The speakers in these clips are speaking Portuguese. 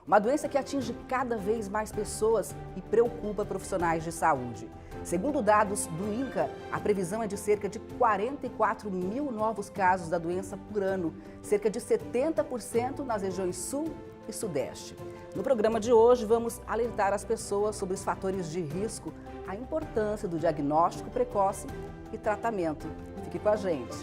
uma doença que atinge cada vez mais pessoas e preocupa profissionais de saúde. Segundo dados do INCA, a previsão é de cerca de 44 mil novos casos da doença por ano, cerca de 70% nas regiões Sul e Sudeste. No programa de hoje, vamos alertar as pessoas sobre os fatores de risco, a importância do diagnóstico precoce e tratamento. Fique com a gente.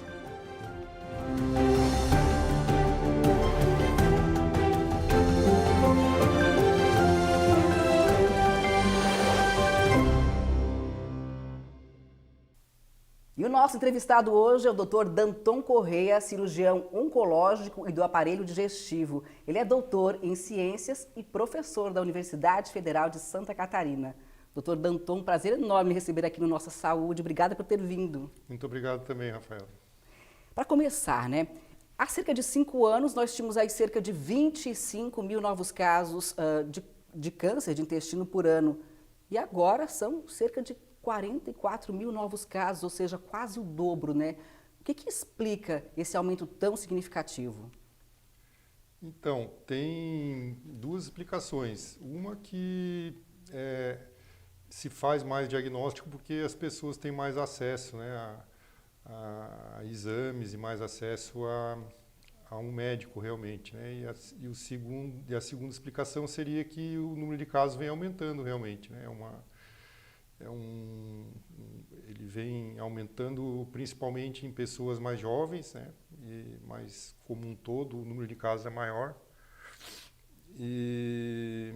E o nosso entrevistado hoje é o Dr. Danton Correia, cirurgião oncológico e do aparelho digestivo. Ele é doutor em ciências e professor da Universidade Federal de Santa Catarina. Dr. Danton, prazer enorme receber aqui no Nossa Saúde. Obrigada por ter vindo. Muito obrigado também, Rafael. Para começar, há cerca de 5 anos nós tínhamos aí cerca de 25 mil novos casos de câncer de intestino por ano. E agora são cerca de 44 mil novos casos, ou seja, quase o dobro, O que explica esse aumento tão significativo? Então, tem duas explicações. Uma que se faz mais diagnóstico porque as pessoas têm mais acesso a exames e mais acesso a um médico realmente. E a segunda explicação seria que o número de casos vem aumentando realmente. Ele vem aumentando principalmente em pessoas mais jovens, mas como um todo o número de casos é maior. E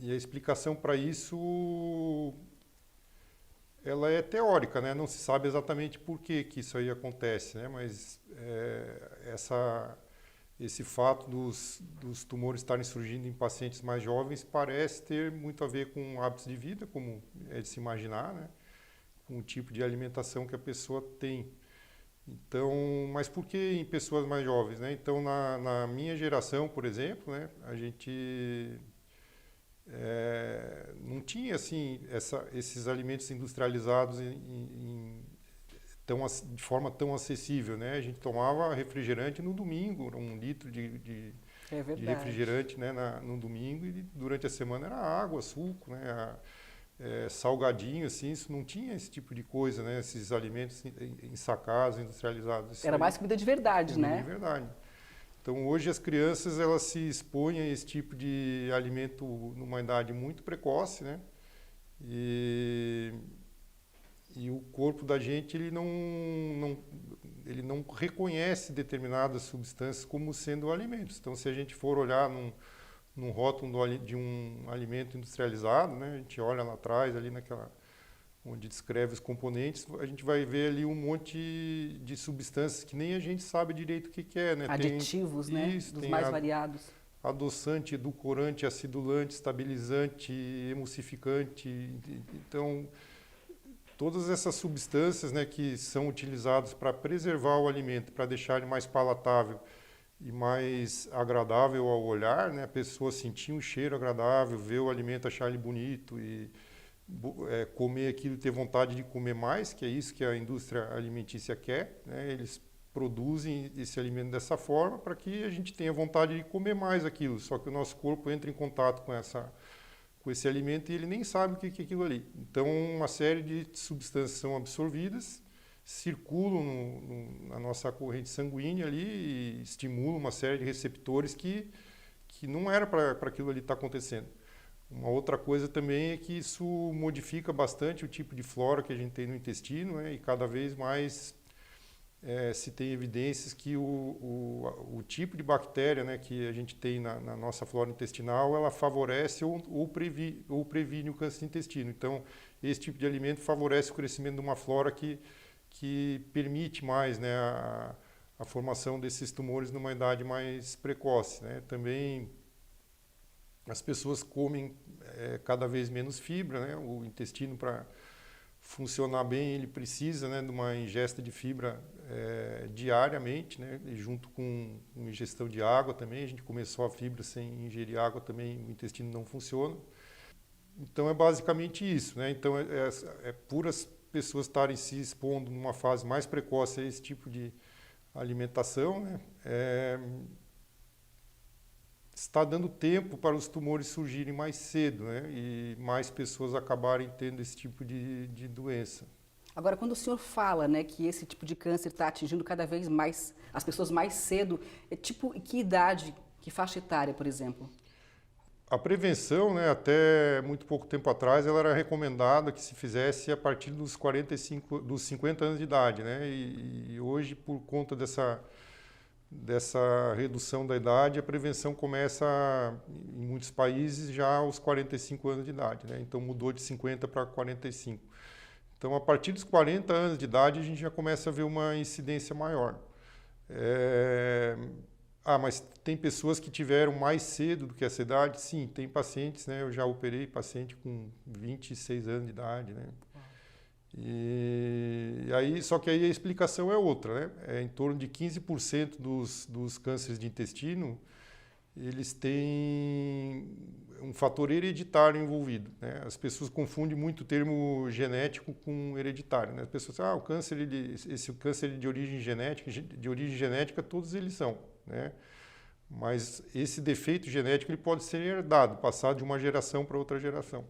a explicação para isso ela é teórica, não se sabe exatamente por que isso aí acontece, mas esse fato dos tumores estarem surgindo em pacientes mais jovens parece ter muito a ver com hábitos de vida, como é de se imaginar, com o tipo de alimentação que a pessoa tem. Então, mas por que em pessoas mais jovens? Então, na minha geração, por exemplo, a gente não tinha assim esses alimentos industrializados de forma tão acessível, A gente tomava refrigerante no domingo, 1 litro de refrigerante, no domingo, e durante a semana era água, suco, salgadinho, assim, isso não tinha esse tipo de coisa, esses alimentos ensacados, industrializados. Era mais comida de verdade, Comida de verdade. Então, hoje as crianças elas se expõem a esse tipo de alimento numa idade muito precoce, E o corpo da gente ele não reconhece determinadas substâncias como sendo alimentos. Então, se a gente for olhar num rótulo de um alimento industrializado, a gente olha lá atrás, ali onde descreve os componentes, a gente vai ver ali um monte de substâncias que nem a gente sabe direito o que é. Aditivos, dos mais variados. Adoçante, edulcorante, acidulante, estabilizante, emulsificante. Então, todas essas substâncias que são utilizadas para preservar o alimento, para deixar ele mais palatável e mais agradável ao olhar, a pessoa sentir um cheiro agradável, ver o alimento, achar ele bonito e comer aquilo, ter vontade de comer mais, que é isso que a indústria alimentícia quer. Eles produzem esse alimento dessa forma para que a gente tenha vontade de comer mais aquilo, só que o nosso corpo entra em contato com esse alimento e ele nem sabe o que é aquilo ali. Então, uma série de substâncias são absorvidas, circulam na nossa corrente sanguínea ali e estimulam uma série de receptores que não era para aquilo ali estar acontecendo. Uma outra coisa também é que isso modifica bastante o tipo de flora que a gente tem no intestino, e cada vez mais se tem evidências que o tipo de bactéria que a gente tem na nossa flora intestinal, ela favorece ou previne o câncer de intestino. Então, esse tipo de alimento favorece o crescimento de uma flora que permite mais a formação desses tumores numa idade mais precoce. Também as pessoas comem cada vez menos fibra, O intestino, para funcionar bem, ele precisa de uma ingesta de fibra diariamente, e junto com ingestão de água também. A gente começou a fibra sem ingerir água também, o intestino não funciona. Então é basicamente isso, Então por as pessoas estarem se expondo numa fase mais precoce a esse tipo de alimentação, está dando tempo para os tumores surgirem mais cedo, né? E mais pessoas acabarem tendo esse tipo de doença. Agora, quando o senhor fala, né, que esse tipo de câncer está atingindo cada vez mais as pessoas mais cedo, que idade, que faixa etária, por exemplo? A prevenção, né, até muito pouco tempo atrás, ela era recomendada que se fizesse a partir dos 50 anos de idade, né? E hoje, por conta dessa redução da idade, a prevenção começa, em muitos países, já aos 45 anos de idade, né? Então mudou de 50 para 45. Então, a partir dos 40 anos de idade, a gente já começa a ver uma incidência maior. Mas tem pessoas que tiveram mais cedo do que essa idade? Sim, tem pacientes, né? Eu já operei paciente com 26 anos de idade, né? E aí, só que aí a explicação é outra, né? É em torno de 15% dos cânceres de intestino, eles têm um fator hereditário envolvido, né? As pessoas confundem muito o termo genético com hereditário, né? As pessoas dizem, esse câncer de origem genética, todos eles são, né? Mas esse defeito genético ele pode ser herdado, passado de uma geração para outra geração.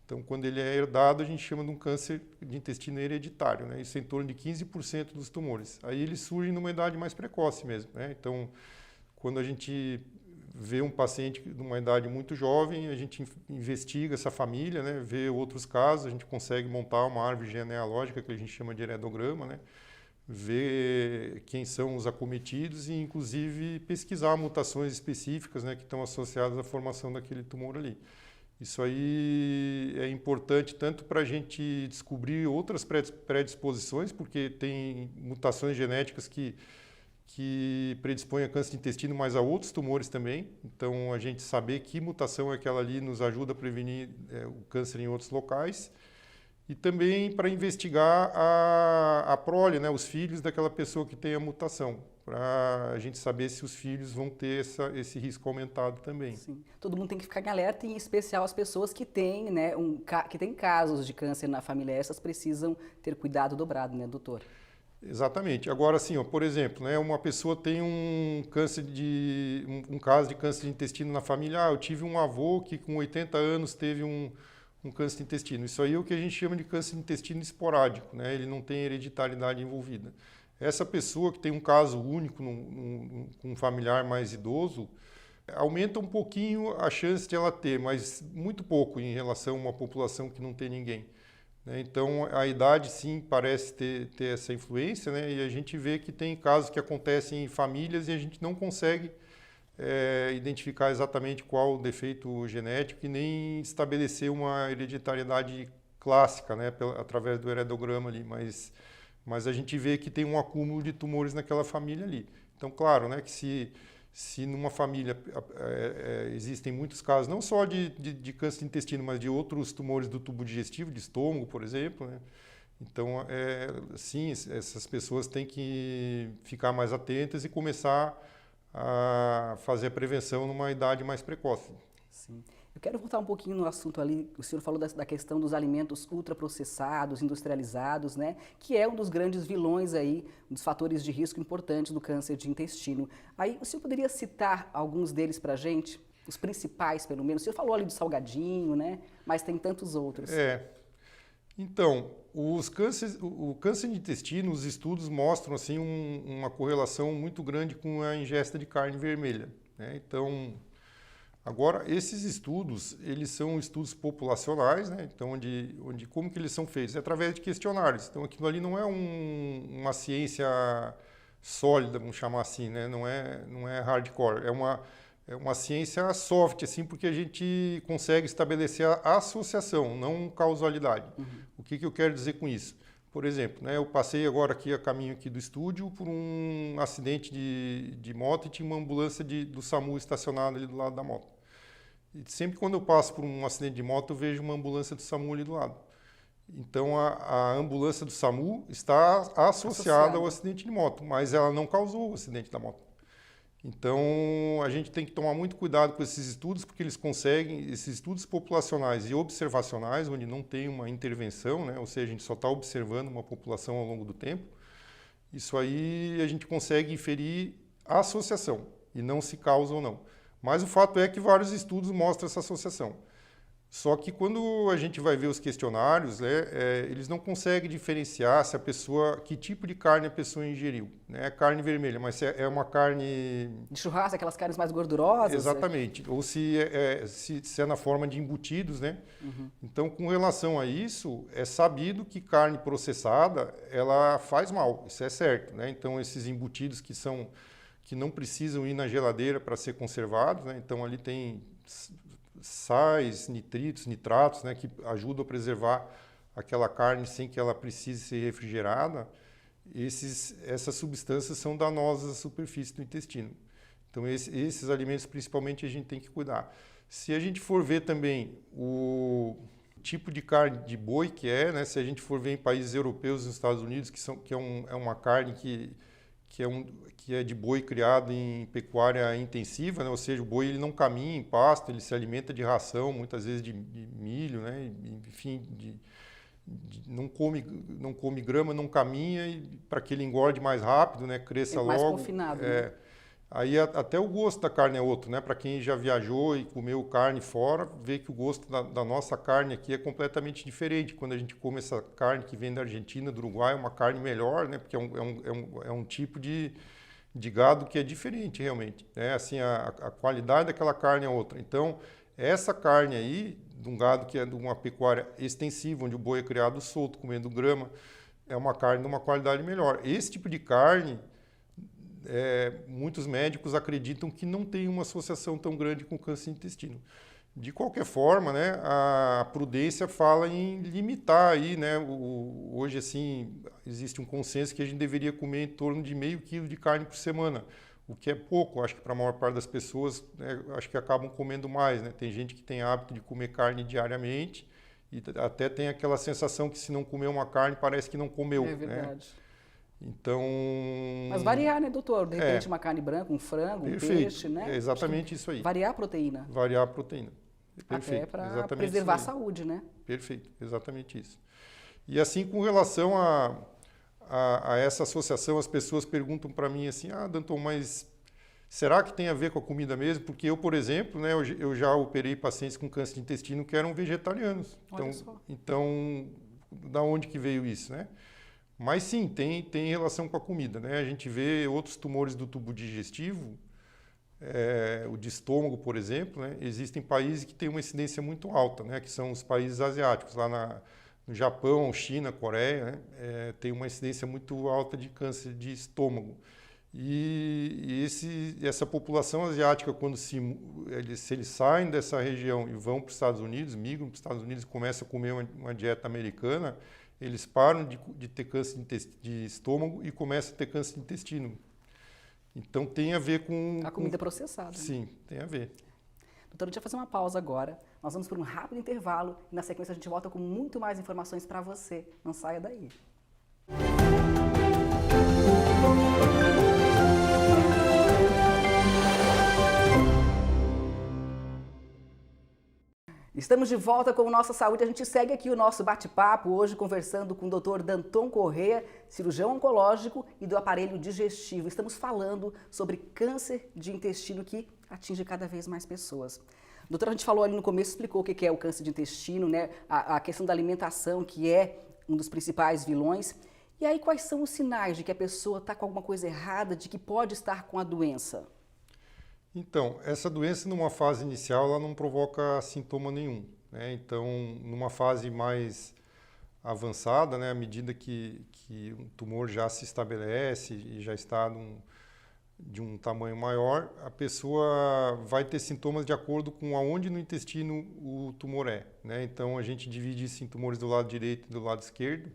Então, quando ele é herdado, a gente chama de um câncer de intestino hereditário, né? Isso é em torno de 15% dos tumores. Aí eles surgem numa idade mais precoce mesmo, né? Então, quando a gente vê um paciente de uma idade muito jovem, a gente investiga essa família, né? Vê outros casos, a gente consegue montar uma árvore genealógica que a gente chama de heredograma, né? Ver quem são os acometidos e, inclusive, pesquisar mutações específicas, né, que estão associadas à formação daquele tumor ali. Isso aí é importante tanto para a gente descobrir outras predisposições, porque tem mutações genéticas que predispõem a câncer de intestino, mas a outros tumores também. Então, a gente saber que mutação é aquela ali nos ajuda a prevenir o câncer em outros locais. E também para investigar a prole, né, os filhos daquela pessoa que tem a mutação, para a gente saber se os filhos vão ter esse risco aumentado também. Sim. Todo mundo tem que ficar em alerta, em especial as pessoas que têm, né, que têm casos de câncer na família. Essas precisam ter cuidado dobrado, né, doutor? Exatamente. Agora, assim, ó, por exemplo, né, uma pessoa tem um caso de câncer de intestino na família. Eu tive um avô que com 80 anos teve um câncer de intestino. Isso aí é o que a gente chama de câncer de intestino esporádico, né? Ele não tem hereditariedade envolvida. Essa pessoa que tem um caso único com um familiar mais idoso, aumenta um pouquinho a chance de ela ter, mas muito pouco em relação a uma população que não tem ninguém, né? Então, a idade, sim, parece ter essa influência, né? E a gente vê que tem casos que acontecem em famílias e a gente não consegue identificar exatamente qual o defeito genético e nem estabelecer uma hereditariedade clássica, né, através do heredograma ali, mas a gente vê que tem um acúmulo de tumores naquela família ali. Então, claro, né, que se numa família existem muitos casos, não só de câncer de intestino, mas de outros tumores do tubo digestivo, de estômago, por exemplo, né? Então, sim, essas pessoas têm que ficar mais atentas e começar a fazer a prevenção numa idade mais precoce. Sim. Eu quero voltar um pouquinho no assunto ali, o senhor falou da questão dos alimentos ultraprocessados, industrializados, né? Que é um dos grandes vilões aí, um dos fatores de risco importantes do câncer de intestino. Aí, o senhor poderia citar alguns deles para a gente? Os principais, pelo menos? O senhor falou ali do salgadinho, né? Mas tem tantos outros. Então, o câncer de intestino, os estudos mostram assim, uma correlação muito grande com a ingesta de carne vermelha, né? Então, agora, esses estudos, eles são estudos populacionais, né? Então, como que eles são feitos? É através de questionários. Então, aquilo ali não é uma ciência sólida, vamos chamar assim, né? Não é hardcore, é uma ciência soft, assim, porque a gente consegue estabelecer a associação, não causalidade. Uhum. O que eu quero dizer com isso? Por exemplo, né, eu passei agora aqui a caminho aqui do estúdio por um acidente de moto e tinha uma ambulância do SAMU estacionada ali do lado da moto. E sempre quando eu passo por um acidente de moto, eu vejo uma ambulância do SAMU ali do lado. Então, a ambulância do SAMU está associada ao acidente de moto, mas ela não causou o acidente da moto. Então, a gente tem que tomar muito cuidado com esses estudos, porque eles conseguem, esses estudos populacionais e observacionais, onde não tem uma intervenção, né? Ou seja, a gente só está observando uma população ao longo do tempo, isso aí a gente consegue inferir a associação, e não se causa ou não. Mas o fato é que vários estudos mostram essa associação. Só que quando a gente vai ver os questionários, eles não conseguem diferenciar se a pessoa, que tipo de carne a pessoa ingeriu. Né? É carne vermelha, mas se é uma carne... De churrasco, aquelas carnes mais gordurosas? Exatamente. Ou se é na forma de embutidos, né? Então, com relação a isso, é sabido que carne processada, ela faz mal. Isso é certo, né? Então, esses embutidos que não precisam ir na geladeira para ser conservados, né? Então, ali tem sais, nitritos, nitratos, né, que ajudam a preservar aquela carne sem que ela precise ser refrigerada. Essas substâncias são danosas à superfície do intestino. Então, esses alimentos, principalmente, a gente tem que cuidar. Se a gente for ver também o tipo de carne de boi que né, se a gente for ver em países europeus e nos Estados Unidos, que é uma carne que é de boi criado em pecuária intensiva, né? Ou seja, o boi ele não caminha em pasto, ele se alimenta de ração, muitas vezes de milho, né? Enfim, não come grama, não caminha, para que ele engorde mais rápido, né? Cresça mais logo. Confinado, né? Aí até o gosto da carne é outro, né? Para quem já viajou e comeu carne fora, vê que o gosto da nossa carne aqui é completamente diferente. Quando a gente come essa carne que vem da Argentina, do Uruguai, é uma carne melhor, né? Porque é um tipo de gado que é diferente realmente, né? Assim, a qualidade daquela carne é outra. Então, essa carne aí, de um gado que é de uma pecuária extensiva, onde o boi é criado solto, comendo grama, é uma carne de uma qualidade melhor. Esse tipo de carne... muitos médicos acreditam que não tem uma associação tão grande com o câncer de intestino. De qualquer forma, né, a prudência fala em limitar aí, né, hoje assim existe um consenso que a gente deveria comer em torno de meio quilo de carne por semana, o que é pouco. Acho que para a maior parte das pessoas, né, acho que acabam comendo mais, né? Tem gente que tem hábito de comer carne diariamente e até tem aquela sensação que se não comer uma carne parece que não comeu. É verdade. Né? Então... Mas variar, né, doutor? De repente uma carne branca, um frango, perfeito. Um peixe, né? É exatamente isso aí. Variar a proteína. Variar a proteína. Perfeito. Até para preservar a saúde, né? Perfeito, exatamente isso. E assim, com relação a essa associação, as pessoas perguntam para mim assim, Danton, mas será que tem a ver com a comida mesmo? Porque eu, por exemplo, né, eu já operei pacientes com câncer de intestino que eram vegetarianos. Então, da onde que veio isso, né? Mas sim, tem relação com a comida, né? A gente vê outros tumores do tubo digestivo, o de estômago, por exemplo, né? Existem países que têm uma incidência muito alta, né? Que são os países asiáticos, lá no Japão, China, Coreia, né? Tem uma incidência muito alta de câncer de estômago. E essa população asiática, quando se eles saem dessa região e vão para os Estados Unidos, migram para os Estados Unidos e começam a comer uma dieta americana, eles param de ter câncer de estômago e começam a ter câncer de intestino. Então tem a ver com... A comida processada. Sim, né? tem a ver. Doutor, a gente vai fazer uma pausa agora. Nós vamos por um rápido intervalo e na sequência a gente volta com muito mais informações para você. Não saia daí. Estamos de volta com o Nossa Saúde. A gente segue aqui o nosso bate-papo, hoje conversando com o Dr. Danton Corrêa, cirurgião oncológico e do aparelho digestivo. Estamos falando sobre câncer de intestino que atinge cada vez mais pessoas. Doutor, a gente falou ali no começo, explicou o que é o câncer de intestino, né? A questão da alimentação, que é um dos principais vilões. E aí, quais são os sinais de que a pessoa está com alguma coisa errada, de que pode estar com a doença? Então, essa doença, numa fase inicial, ela não provoca sintoma nenhum, né? Então, numa fase mais avançada, né, à medida que o tumor já se estabelece e já está de um tamanho maior, a pessoa vai ter sintomas de acordo com aonde no intestino o tumor né? Então, a gente divide isso em tumores do lado direito e do lado esquerdo.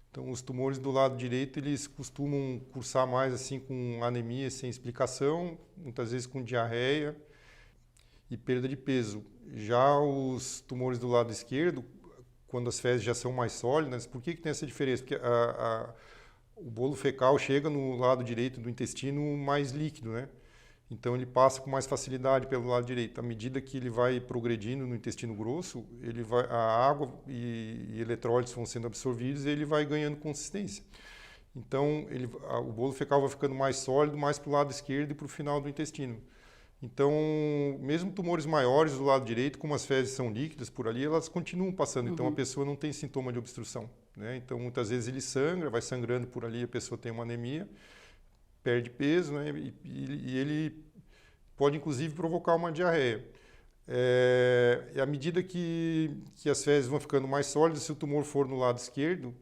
Então, os tumores do lado direito, eles costumam cursar mais assim com anemia sem explicação, muitas vezes com diarreia e perda de peso. Já os tumores do lado esquerdo, quando as fezes já são mais sólidas, por que tem essa diferença? Porque o bolo fecal chega no lado direito do intestino mais líquido, né? Então ele passa com mais facilidade pelo lado direito. À medida que ele vai progredindo no intestino grosso, a água e eletrólitos vão sendo absorvidos e ele vai ganhando consistência. Então o bolo fecal vai ficando mais sólido, mais para o lado esquerdo e para o final do intestino. Então, mesmo tumores maiores do lado direito, como as fezes são líquidas por ali, elas continuam passando. Então, a pessoa não tem sintoma de obstrução, né? Então, muitas vezes ele sangra, vai sangrando por ali, a pessoa tem uma anemia, perde peso, né? E ele pode, inclusive, provocar uma diarreia. E à medida que as fezes vão ficando mais sólidas, se o tumor for no lado esquerdo,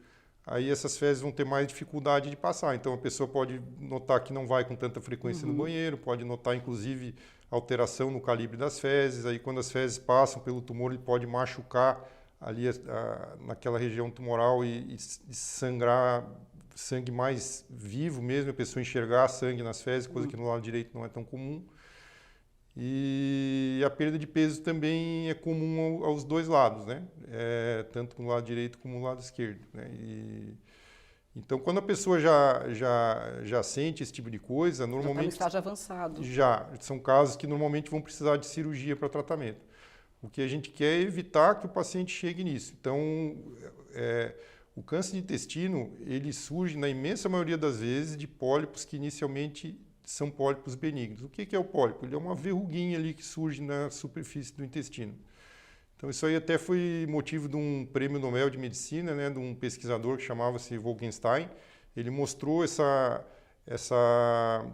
aí essas fezes vão ter mais dificuldade de passar. Então, a pessoa pode notar que não vai com tanta frequência no banheiro, pode notar, inclusive, alteração no calibre das fezes. Aí, quando as fezes passam pelo tumor, ele pode machucar ali naquela região tumoral e sangrar sangue mais vivo mesmo, a pessoa enxergar sangue nas fezes, coisa que no lado direito não é tão comum. E a perda de peso também é comum aos dois lados, né? Tanto no lado direito como no lado esquerdo, né? Então, quando a pessoa já sente esse tipo de coisa, normalmente... Já está no estágio avançado. Já, são casos que normalmente vão precisar de cirurgia para tratamento. O que a gente quer é evitar que o paciente chegue nisso. Então, o câncer de intestino, ele surge na imensa maioria das vezes de pólipos que inicialmente são pólipos benignos. O que é o pólipo? Ele é uma verruguinha ali que surge na superfície do intestino. Então, isso aí até foi motivo de um prêmio Nobel de Medicina, né, de um pesquisador que chamava-se Wolkenstein. Ele mostrou essa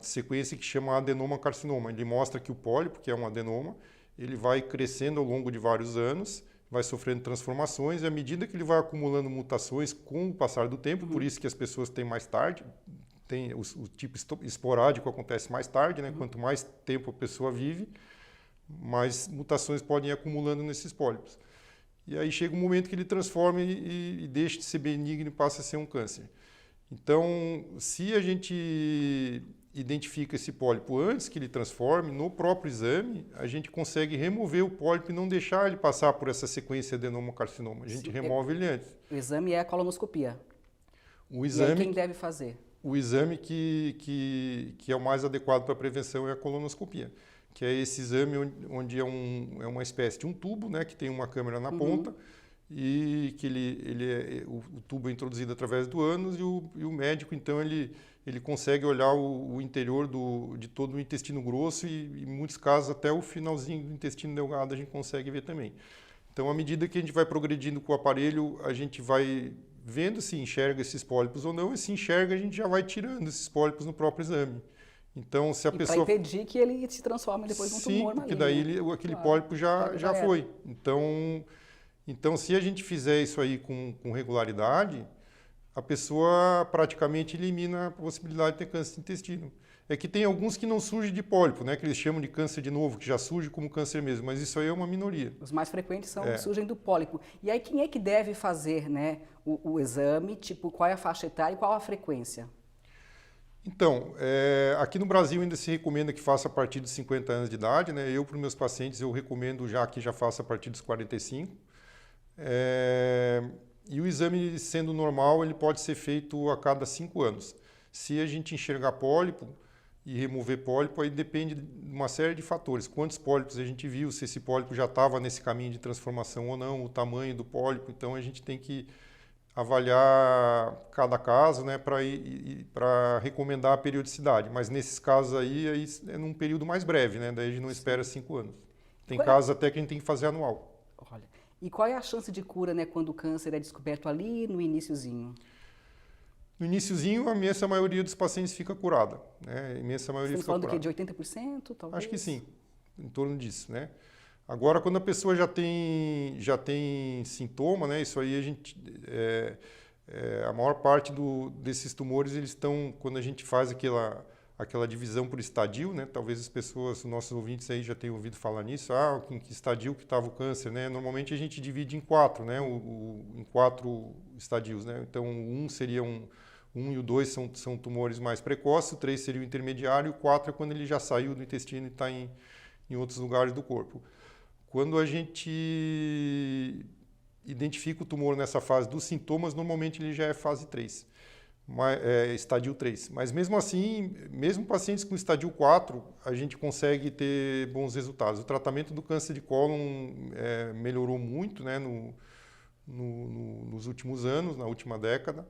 sequência que chama adenoma-carcinoma. Ele mostra que o pólipo, que é um adenoma, ele vai crescendo ao longo de vários anos, vai sofrendo transformações, e à medida que ele vai acumulando mutações com o passar do tempo, por isso que as pessoas têm mais tarde, o tipo esporádico acontece mais tarde, né? Quanto mais tempo a pessoa vive, mais mutações podem ir acumulando nesses pólipos. E aí chega um momento que ele transforma e deixa de ser benigno e passa a ser um câncer. Então, se a gente identifica esse pólipo antes que ele transforme, no próprio exame, a gente consegue remover o pólipo e não deixar ele passar por essa sequência adenoma-carcinoma. A gente remove ele antes. O exame é a colonoscopia. O exame, e aí quem deve fazer? O exame que é o mais adequado para a prevenção é a colonoscopia, que é esse exame onde é uma espécie de um tubo, né, que tem uma câmera na ponta, e que o tubo é introduzido através do ânus e o médico, então, ele consegue olhar o interior de todo o intestino grosso e, em muitos casos, até o finalzinho do intestino delgado a gente consegue ver também. Então, à medida que a gente vai progredindo com o aparelho, a gente vai vendo se enxerga esses pólipos ou não, e se enxerga, a gente já vai tirando esses pólipos no próprio exame. Então, se a pessoa... para impedir que ele se transforme depois num tumor maligno. Sim, porque daí aquele pólipo já foi. Então, se a gente fizer isso aí com regularidade, a pessoa praticamente elimina a possibilidade de ter câncer de intestino. É que tem alguns que não surgem de pólipo, né, que eles chamam de câncer de novo, que já surge como câncer mesmo, mas isso aí é uma minoria. Os mais frequentes são que surgem do pólipo. E aí quem é que deve fazer, né, o exame, tipo, qual é a faixa etária e qual a frequência? Então, aqui no Brasil ainda se recomenda que faça a partir dos 50 anos de idade, né? Eu, para os meus pacientes, eu recomendo que já faça a partir dos 45. E o exame, sendo normal, ele pode ser feito a cada 5 anos. Se a gente enxergar pólipo e remover pólipo, aí depende de uma série de fatores. Quantos pólipos a gente viu, se esse pólipo já estava nesse caminho de transformação ou não, o tamanho do pólipo. Então, a gente tem que avaliar cada caso, né, para recomendar a periodicidade. Mas nesses casos aí é num período mais breve, né? Daí a gente não espera 5 anos. Tem casos até que a gente tem que fazer anual. Olha, e qual é a chance de cura, né, quando o câncer é descoberto ali no iniciozinho? No iniciozinho, a imensa maioria dos pacientes fica curada, né? A imensa maioria fica curada. Estamos falando do quê? De 80%, talvez? Acho que sim, em torno disso, né? Agora, quando a pessoa já tem sintoma, né? Isso aí a maior parte desses tumores, eles estão, quando a gente faz aquela divisão por estadio, né? Talvez os nossos ouvintes aí já tenham ouvido falar nisso. Em que estadio que estava o câncer, né? Normalmente a gente divide em 4, né? Em 4 estadios, né? Então, o 1 seria e o 2 são tumores mais precoces, o 3 seria o intermediário, e o 4 é quando ele já saiu do intestino e está em outros lugares do corpo. Quando a gente identifica o tumor nessa fase dos sintomas, normalmente ele já é fase 3, estadio 3. Mas mesmo assim, mesmo pacientes com estadio 4, a gente consegue ter bons resultados. O tratamento do câncer de cólon melhorou muito, né, nos últimos anos, na última década.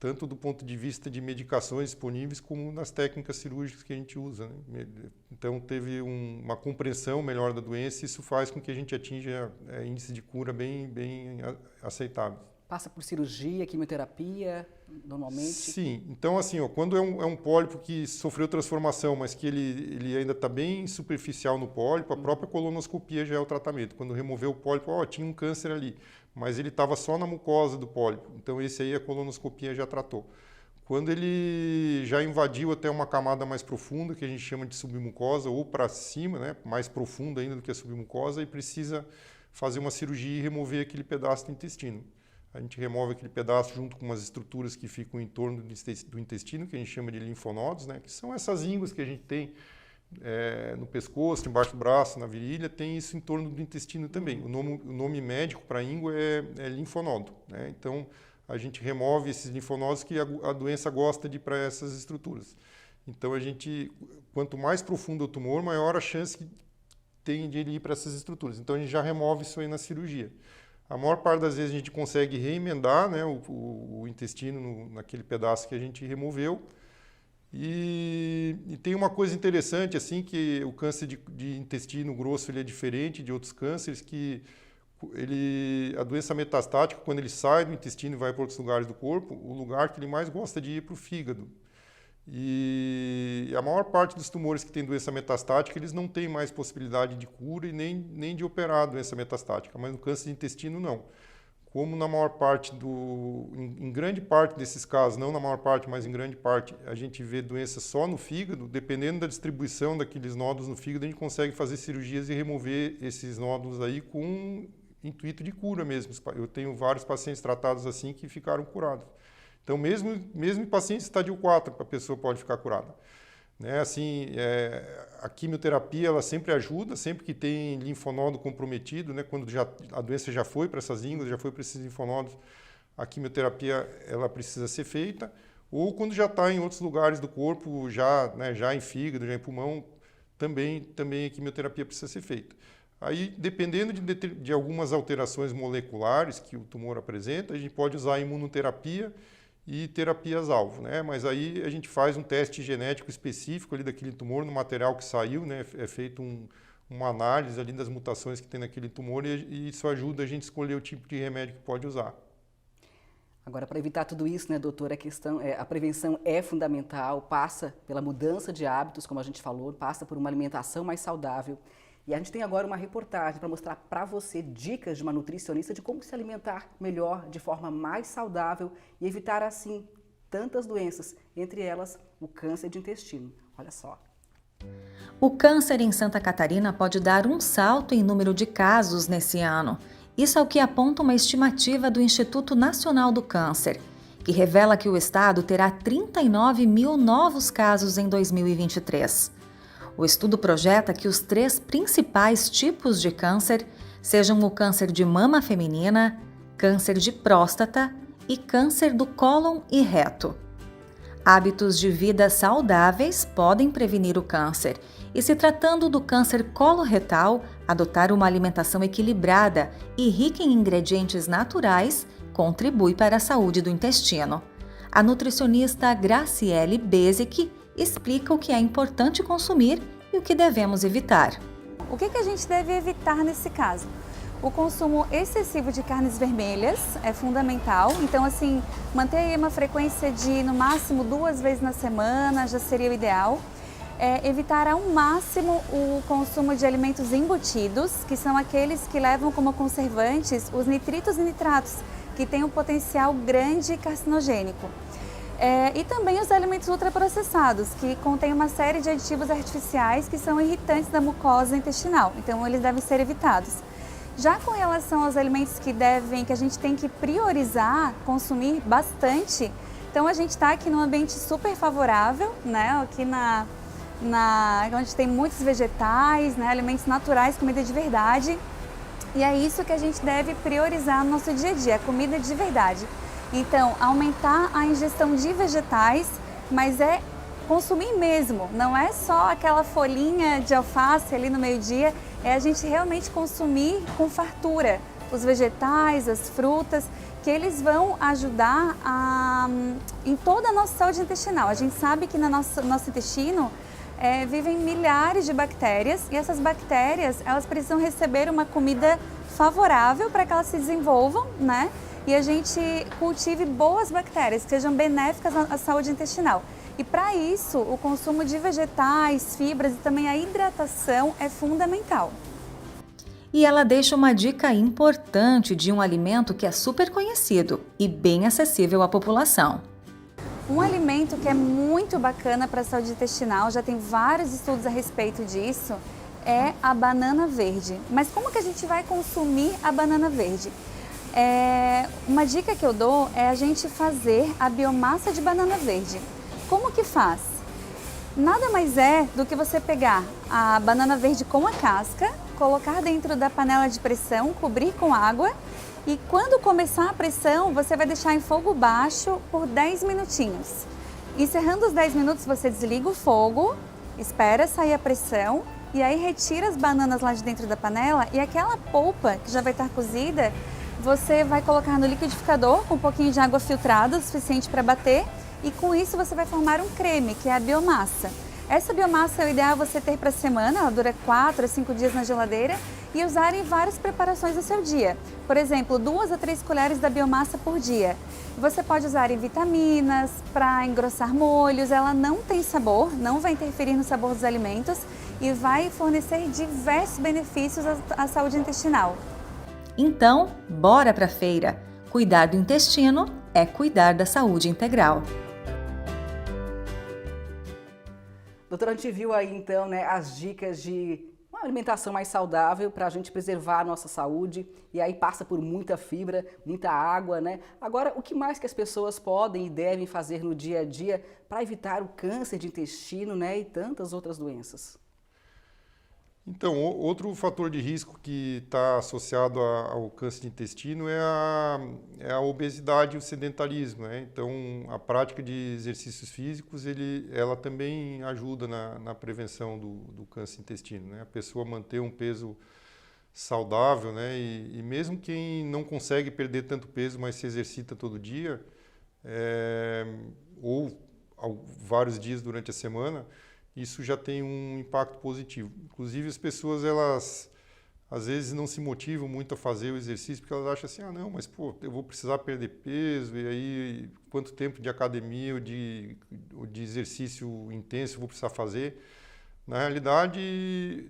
tanto do ponto de vista de medicações disponíveis como nas técnicas cirúrgicas que a gente usa, né? Então teve uma compreensão melhor da doença e isso faz com que a gente atinja índices de cura bem aceitáveis. Passa por cirurgia, quimioterapia, normalmente? Sim. Então, assim, quando é um pólipo que sofreu transformação, mas que ele ainda está bem superficial no pólipo, a própria colonoscopia já é o tratamento. Quando removeu o pólipo, tinha um câncer ali, mas ele estava só na mucosa do pólipo. Então, esse aí a colonoscopia já tratou. Quando ele já invadiu até uma camada mais profunda, que a gente chama de submucosa, ou para cima, né, mais profunda ainda do que a submucosa, e precisa fazer uma cirurgia e remover aquele pedaço do intestino. A gente remove aquele pedaço junto com umas estruturas que ficam em torno do intestino, que a gente chama de linfonodos, né? Que são essas ínguas que a gente tem no pescoço, embaixo do braço, na virilha, tem isso em torno do intestino também. O nome médico para íngua é linfonodo, né? Então, a gente remove esses linfonodos que a doença gosta de ir para essas estruturas. Então, quanto mais profundo o tumor, maior a chance que tem de ele ir para essas estruturas. Então, a gente já remove isso aí na cirurgia. A maior parte das vezes a gente consegue reemendar, né, o intestino naquele pedaço que a gente removeu. E tem uma coisa interessante, assim, que o câncer de intestino grosso ele é diferente de outros cânceres, que a doença metastática, quando ele sai do intestino e vai para outros lugares do corpo, o lugar que ele mais gosta de ir é para o fígado. E a maior parte dos tumores que têm doença metastática, eles não têm mais possibilidade de cura e nem de operar a doença metastática, mas no câncer de intestino não. Como na maior parte em grande parte desses casos, não na maior parte, mas em grande parte, a gente vê doença só no fígado, dependendo da distribuição daqueles nódulos no fígado, a gente consegue fazer cirurgias e remover esses nódulos aí com intuito de cura mesmo. Eu tenho vários pacientes tratados assim que ficaram curados. Então, mesmo em pacientes estádio 4, a pessoa pode ficar curada. Né? Assim, a quimioterapia ela sempre ajuda, sempre que tem linfonodo comprometido, né? Quando a doença já foi para essas ínguas, já foi para esses linfonodos, a quimioterapia ela precisa ser feita. Ou quando já está em outros lugares do corpo, já em fígado, já em pulmão, também a quimioterapia precisa ser feita. Aí, dependendo de algumas alterações moleculares que o tumor apresenta, a gente pode usar a imunoterapia e terapias-alvo, né? Mas aí a gente faz um teste genético específico ali daquele tumor no material que saiu, né? É feito uma análise ali das mutações que tem naquele tumor e isso ajuda a gente a escolher o tipo de remédio que pode usar. Agora, para evitar tudo isso, né, doutora, a prevenção é fundamental, passa pela mudança de hábitos, como a gente falou, passa por uma alimentação mais saudável. E a gente tem agora uma reportagem para mostrar para você dicas de uma nutricionista de como se alimentar melhor, de forma mais saudável e evitar, assim, tantas doenças, entre elas o câncer de intestino. Olha só. O câncer em Santa Catarina pode dar um salto em número de casos nesse ano. Isso é o que aponta uma estimativa do Instituto Nacional do Câncer, que revela que o estado terá 39 mil novos casos em 2023. O estudo projeta que os 3 principais tipos de câncer sejam o câncer de mama feminina, câncer de próstata e câncer do cólon e reto. Hábitos de vida saudáveis podem prevenir o câncer e, se tratando do câncer coloretal, adotar uma alimentação equilibrada e rica em ingredientes naturais contribui para a saúde do intestino. A nutricionista Graciele Bezic explica o que é importante consumir e o que devemos evitar. O que a gente deve evitar nesse caso? O consumo excessivo de carnes vermelhas é fundamental, então assim, manter aí uma frequência de no máximo 2 vezes na semana já seria o ideal. Evitar ao máximo o consumo de alimentos embutidos, que são aqueles que levam como conservantes os nitritos e nitratos, que têm um potencial grande carcinogênico. E também os alimentos ultraprocessados, que contêm uma série de aditivos artificiais que são irritantes da mucosa intestinal, então eles devem ser evitados. Já com relação aos alimentos que a gente tem que priorizar, consumir bastante, então a gente está aqui num ambiente super favorável, né? Aqui onde tem muitos vegetais, né? Alimentos naturais, comida de verdade, e é isso que a gente deve priorizar no nosso dia a dia, comida de verdade. Então, aumentar a ingestão de vegetais, mas é consumir mesmo, não é só aquela folhinha de alface ali no meio-dia, é a gente realmente consumir com fartura, os vegetais, as frutas, que eles vão ajudar em toda a nossa saúde intestinal. A gente sabe que no nosso intestino vivem milhares de bactérias e essas bactérias, elas precisam receber uma comida favorável para que elas se desenvolvam, né? E a gente cultive boas bactérias que sejam benéficas à saúde intestinal. E para isso, o consumo de vegetais, fibras e também a hidratação é fundamental. E ela deixa uma dica importante de um alimento que é super conhecido e bem acessível à população. Um alimento que é muito bacana para a saúde intestinal, já tem vários estudos a respeito disso, é a banana verde. Mas como que a gente vai consumir a banana verde? Uma dica que eu dou é a gente fazer a biomassa de banana verde. Como que faz? Nada mais é do que você pegar a banana verde com a casca, colocar dentro da panela de pressão, cobrir com água e quando começar a pressão, você vai deixar em fogo baixo por 10 minutinhos. Encerrando os 10 minutos, você desliga o fogo, espera sair a pressão e aí retira as bananas lá de dentro da panela e aquela polpa que já vai estar cozida, você vai colocar no liquidificador com um pouquinho de água filtrada, o suficiente para bater, e com isso você vai formar um creme, que é a biomassa. Essa biomassa é o ideal você ter para a semana, ela dura 4 a 5 dias na geladeira e usar em várias preparações do seu dia. Por exemplo, 2 a 3 colheres da biomassa por dia. Você pode usar em vitaminas, para engrossar molhos, ela não tem sabor, não vai interferir no sabor dos alimentos e vai fornecer diversos benefícios à saúde intestinal. Então, bora pra feira! Cuidar do intestino é cuidar da saúde integral. Doutora, a gente viu aí então, né, as dicas de uma alimentação mais saudável para a gente preservar a nossa saúde e aí passa por muita fibra, muita água, né? Agora, o que mais que as pessoas podem e devem fazer no dia a dia para evitar o câncer de intestino, né, e tantas outras doenças? Então, outro fator de risco que está associado ao câncer de intestino é a obesidade e o sedentarismo, né? Então, a prática de exercícios físicos, ela também ajuda na prevenção do câncer de intestino, né? A pessoa manter um peso saudável, né? E mesmo quem não consegue perder tanto peso, mas se exercita todo dia, ou vários dias durante a semana, isso já tem um impacto positivo. Inclusive, as pessoas, elas às vezes não se motivam muito a fazer o exercício, porque elas acham assim, não, mas pô, eu vou precisar perder peso, e aí quanto tempo de academia ou de exercício intenso eu vou precisar fazer? Na realidade,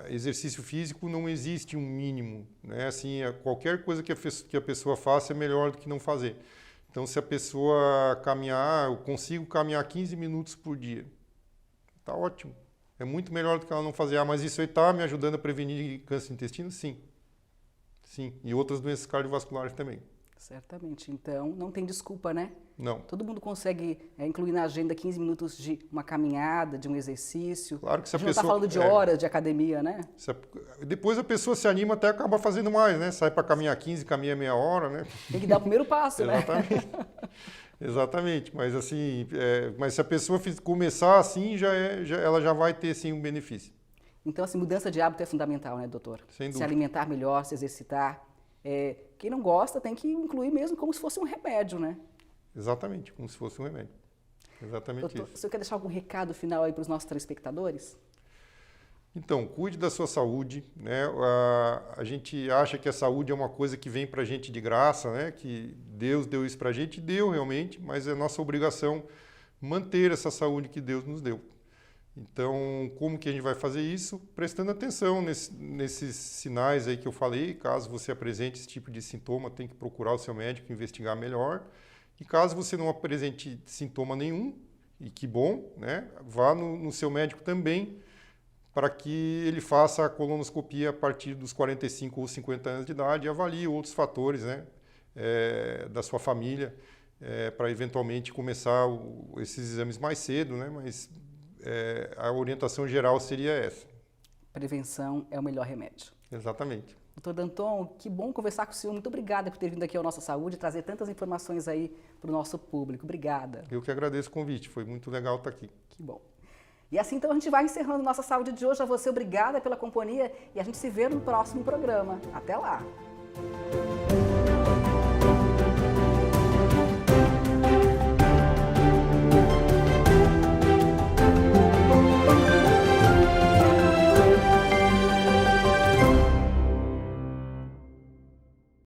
exercício físico não existe um mínimo, né? Assim, qualquer coisa que a pessoa faça é melhor do que não fazer. Então, se a pessoa caminhar, eu consigo caminhar 15 minutos por dia, tá ótimo. É muito melhor do que ela não fazer. Mas isso aí está me ajudando a prevenir câncer de intestino? Sim. Sim. E outras doenças cardiovasculares também. Certamente. Então, não tem desculpa, né? Não. Todo mundo consegue incluir na agenda 15 minutos de uma caminhada, de um exercício. Claro que se a gente pessoa... não está falando de horas de academia, né? Depois a pessoa se anima até acaba fazendo mais, né? Sai para caminhar 15, caminha meia hora, né? Tem que dar o primeiro passo, né? Exatamente. Exatamente, mas assim, mas se a pessoa começar assim, ela já vai ter sim um benefício. Então, assim, mudança de hábito é fundamental, né, doutor? Sem dúvida. Se alimentar melhor, se exercitar. Quem não gosta tem que incluir mesmo como se fosse um remédio, né? Exatamente, como se fosse um remédio. Exatamente. Doutor, isso. o senhor quer deixar algum recado final aí para os nossos telespectadores? Então, cuide da sua saúde, né? A gente acha que a saúde é uma coisa que vem para a gente de graça, né? Que Deus deu isso para a gente, deu realmente, mas é nossa obrigação manter essa saúde que Deus nos deu. Então, como que a gente vai fazer isso? Prestando atenção nesses sinais aí que eu falei. Caso você apresente esse tipo de sintoma, tem que procurar o seu médico, investigar melhor. E caso você não apresente sintoma nenhum, e que bom, né? Vá no seu médico também, para que ele faça a colonoscopia a partir dos 45 ou 50 anos de idade e avalie outros fatores, né, da sua família, para eventualmente começar esses exames mais cedo, né, mas a orientação geral seria essa. Prevenção é o melhor remédio. Exatamente. Doutor Danton, que bom conversar com o senhor. Muito obrigada por ter vindo aqui ao Nossa Saúde e trazer tantas informações aí para o nosso público. Obrigada. Eu que agradeço o convite, foi muito legal estar aqui. Que bom. E assim, então, a gente vai encerrando Nossa Saúde de hoje. A você, obrigada pela companhia e a gente se vê no próximo programa. Até lá! Brasil.